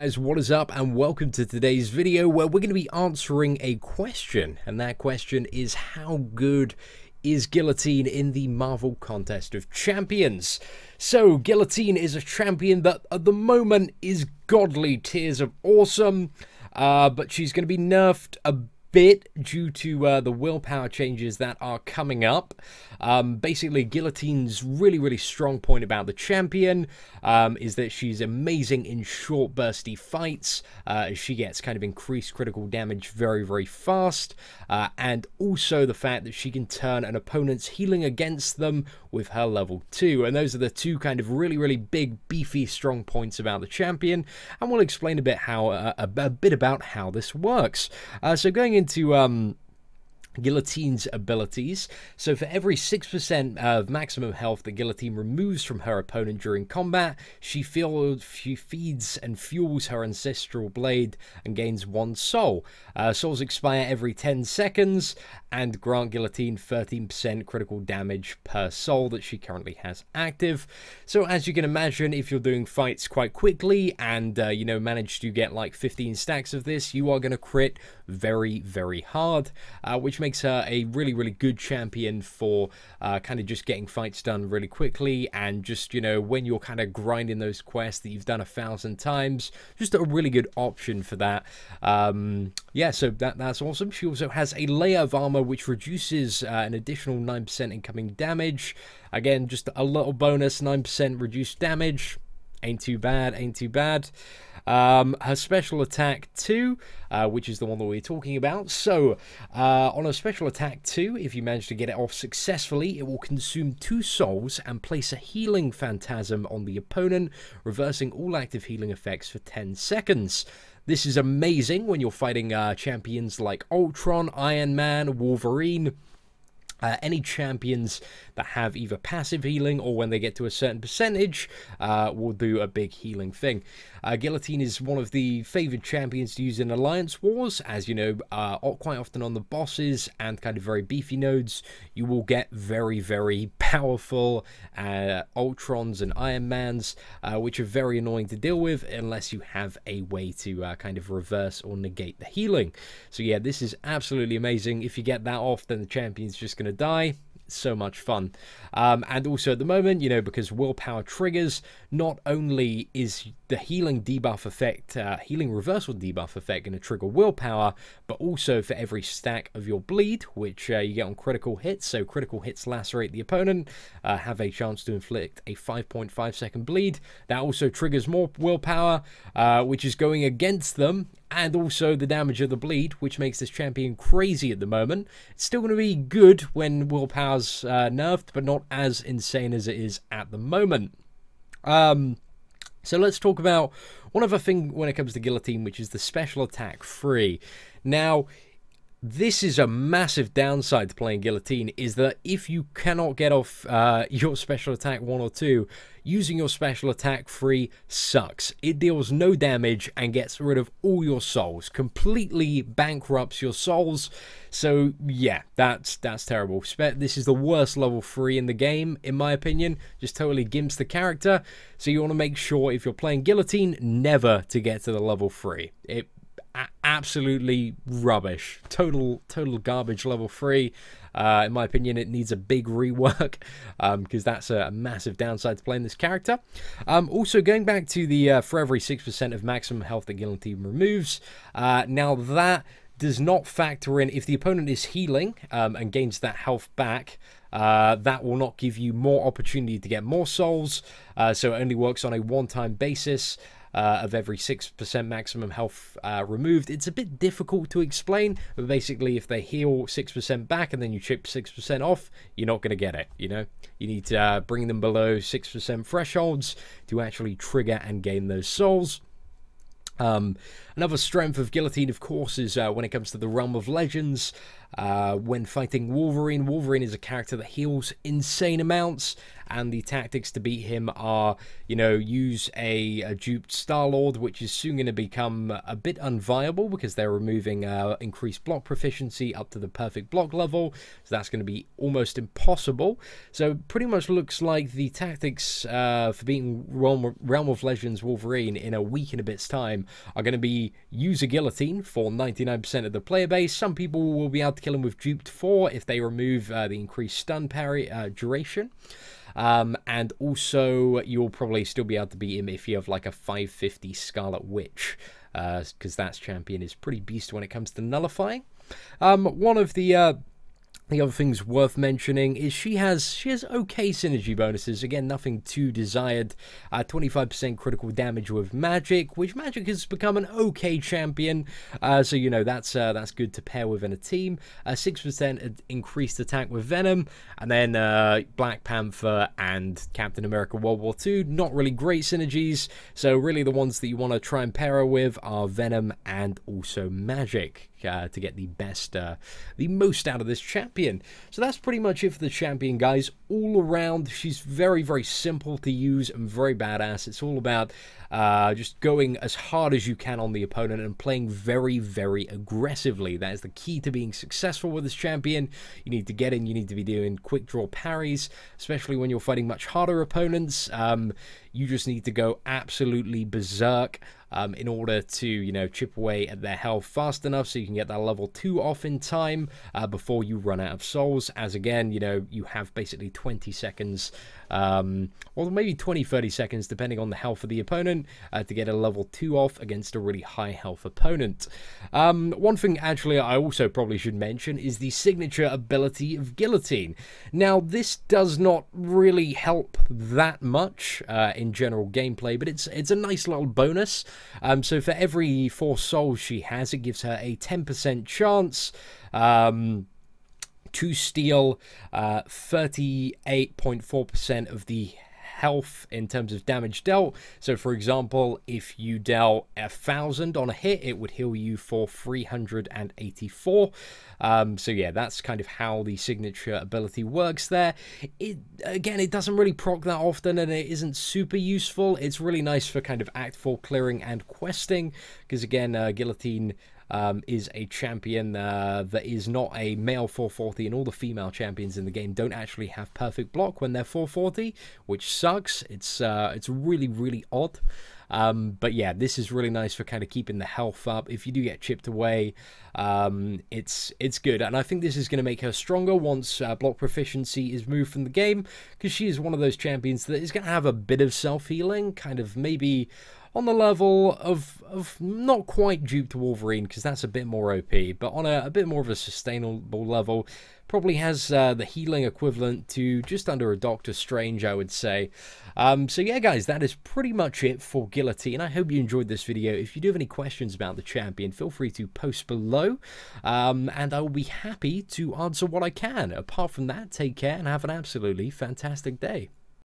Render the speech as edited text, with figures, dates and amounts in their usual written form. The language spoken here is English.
Guys, what is up, and welcome to today's video where we're going to be answering a question, and that question is: how good is Guillotine in the Marvel Contest of Champions? So Guillotine is a champion that at the moment is godly tiers of awesome, but she's going to be nerfed a bit due to the willpower changes that are coming up. Basically, Guillotine's really strong point about the champion is that she's amazing in short bursty fights. She gets kind of increased critical damage very fast, and also the fact that she can turn an opponent's healing against them with her level 2. And those are the two kind of really big, beefy, strong points about the champion, and we'll explain a bit about how this works. So going into Guillotine's abilities. So for every 6% of maximum health that Guillotine removes from her opponent during combat, she feeds and fuels her ancestral blade and gains 1 soul. Souls expire every 10 seconds and grant Guillotine 13% critical damage per soul that she currently has active. So as you can imagine, if you're doing fights quite quickly and you know, manage to get like 15 stacks of this, you are going to crit very hard, which makes her a really good champion for kind of just getting fights done really quickly, and just, you know, when you're kind of grinding those quests that you've done 1,000 times, just a really good option for that. Yeah, so that's awesome. She also has a layer of armor which reduces an additional 9% incoming damage. Again, just a little bonus, 9% reduced damage. Ain't too bad. Her special attack 2, which is the one that we're talking about. So on a special attack 2, if you manage to get it off successfully, it will consume 2 souls and place a healing phantasm on the opponent, reversing all active healing effects for 10 seconds. This is amazing when you're fighting champions like Ultron, Iron Man, Wolverine. Any champions that have either passive healing or when they get to a certain percentage will do a big healing thing. Guillotine is one of the favored champions to use in Alliance Wars, as you know, quite often on the bosses and kind of very beefy nodes, you will get very powerful Ultrons and Iron Mans, which are very annoying to deal with unless you have a way to kind of reverse or negate the healing. So yeah, this is absolutely amazing. If you get that off, then the champion's just going to die. So much fun. And also at the moment, you know, because willpower triggers, not only is the healing debuff effect, healing reversal debuff effect going to trigger willpower, but also for every stack of your bleed, which you get on critical hits, so critical hits lacerate the opponent, have a chance to inflict a 5.5 second bleed. That also triggers more willpower, which is going against them, and also the damage of the bleed, which makes this champion crazy at the moment. It's still going to be good when willpower's nerfed, but not as insane as it is at the moment. So let's talk about one other thing when it comes to Guillotine, which is the special attack 3. Now, this is a massive downside to playing Guillotine, is that if you cannot get off your special attack 1 or 2, using your special attack 3 sucks. It deals no damage and gets rid of all your souls, completely bankrupts your souls. So yeah, that's terrible. This is the worst level 3 in the game, in my opinion. Just totally gimps the character. So you want to make sure, if you're playing Guillotine, never to get to the level 3. Absolutely rubbish, total garbage level 3. In my opinion, it needs a big rework, because that's a massive downside to playing this character. Also, going back to the for every 6% of maximum health that Guillotine removes, now that does not factor in if the opponent is healing and gains that health back. That will not give you more opportunity to get more souls, so it only works on a one-time basis. Of every 6% maximum health removed. It's a bit difficult to explain, but basically if they heal 6% back and then you chip 6% off, you're not going to get it, you know? You need to bring them below 6% thresholds to actually trigger and gain those souls. Another strength of Guillotine, of course, is when it comes to the realm of legends. When fighting Wolverine, Wolverine is a character that heals insane amounts, and the tactics to beat him are, you know, use a duped Star-Lord, which is soon going to become a bit unviable because they're removing increased block proficiency up to the perfect block level, so that's going to be almost impossible. So pretty much looks like the tactics for beating Realm of Legends Wolverine in a week and a bit's time are going to be use a guillotine for 99% of the player base. Some people will be able to kill him with duped 4 if they remove the increased stun parry duration. And also you'll probably still be able to beat him if you have like a 550 Scarlet Witch, because that champion is pretty beast when it comes to nullifying. One of the other things worth mentioning is she has okay synergy bonuses. Again, nothing too desired. 25% critical damage with magic, which magic has become an okay champion. So you know that's good to pair with in a team. 6% increased attack with Venom, and then Black Panther and Captain America World War II. Not really great synergies. So really, the ones that you want to try and pair her with are Venom and also magic. To get the most out of this champion. So that's pretty much it for the champion, guys. All around, she's very, very simple to use and very badass. It's all about just going as hard as you can on the opponent and playing very, very aggressively. That is the key to being successful with this champion. You need to get in, you need to be doing quick draw parries, especially when you're fighting much harder opponents. You just need to go absolutely berserk in order to, you know, chip away at their health fast enough so you can get that level 2 off in time before you run out of souls. As again, you know, you have basically 20 seconds, or maybe 20-30 seconds, depending on the health of the opponent, to get a level 2 off against a really high health opponent. One thing actually I also probably should mention is the signature ability of Guillotine. Now, this does not really help that much in general gameplay, but it's a nice little bonus. So for every 4 souls she has, it gives her a 10% chance to steal 38.4% of the health in terms of damage dealt. So for example, if you dealt 1,000 on a hit, it would heal you for 384. So yeah, that's kind of how the signature ability works there. Again, it doesn't really proc that often, and it isn't super useful. It's really nice for kind of Act 4 clearing and questing, because again, Guillotine is a champion that is not a male 440, and all the female champions in the game don't actually have perfect block when they're 440, which sucks. It's really, really odd. But yeah, this is really nice for kind of keeping the health up. If you do get chipped away, it's good. And I think this is going to make her stronger once block proficiency is moved from the game, because she is one of those champions that is going to have a bit of self-healing, kind of maybe on the level of not quite dupe to Wolverine, because that's a bit more OP, but on a bit more of a sustainable level. Probably has the healing equivalent to just under a Doctor Strange, I would say. So yeah, guys, that is pretty much it for Guillotine. I hope you enjoyed this video. If you do have any questions about the champion, feel free to post below, and I will be happy to answer what I can. Apart from that, take care and have an absolutely fantastic day.